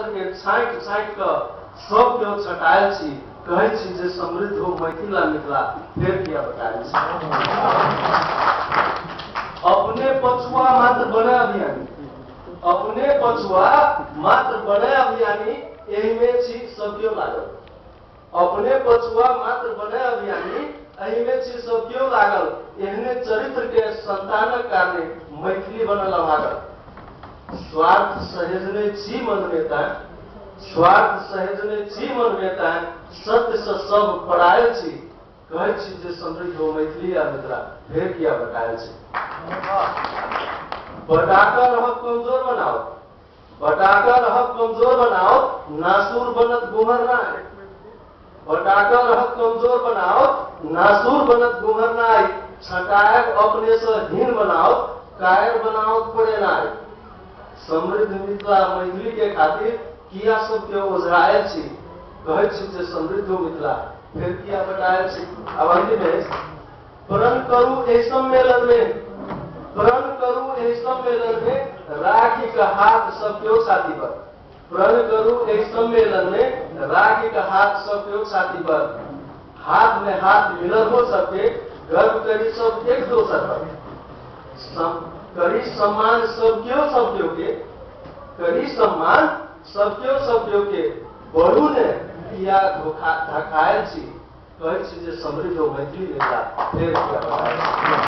के छाँटि छाँटि कऽ सब केओ छटायल छी, कहै छी जे समृद्ध हो मैथिला मिथिला, फेर किया बतायल छी। अपने पछुआ मात्र बने अभियानी, अपने पछुआ मात्र बने अभियानी, एही में छी सब केओ लागल। अपने पछुआ मात्र बने अभियानी, एही में छी सब केओ लागल। एहने चरित्र के संतानक कारणे मैथिली बनल अभागल। स्वार्थ सहेजने छी मन में तैं, स्वार्थ सहेजने छी मन में तैं, सत्य से सब परायल छी, कहै छी जे समृद्ध हो मैथिली आ मिथिला, फेर किया बतायल छी। बटाका रहब कमजोर बनाओ, बटाका रहब कमजोर बनाओ, नासूर बनत गुमर नाय। बटाका रहब कमजोर बनाओ, नासूर बनत गुमर नाय। छटायब अपने से हीन बनाओ, कायर बनाओ पड़े नाय। समृद्ध मिथिला मैथिली के खातिर किया सब के ओझरायल छी, कहै छी जे समृद्ध हो मिथिला, फिर किया बतायल छी। अब अंतिम में प्रण करू एहि सम्मेलन में, प्रण करू एहि सम्मेलन में, राखी का हाथ सब केओ छाती पर। प्रण करू एहि सम्मेलन में, राखी का हाथ सब केओ छाती पर। हाथ में हाथ मिलल हो सबके, गर्व करी सब एक दोसर पर। करी सम्मान सब केओ के, करी सम्मान सब केओ के, बड़ू ने किया धखायल छी, कहै छी जे समृद्ध हो मैथिली मिथिला, फेर किया बतायल छी।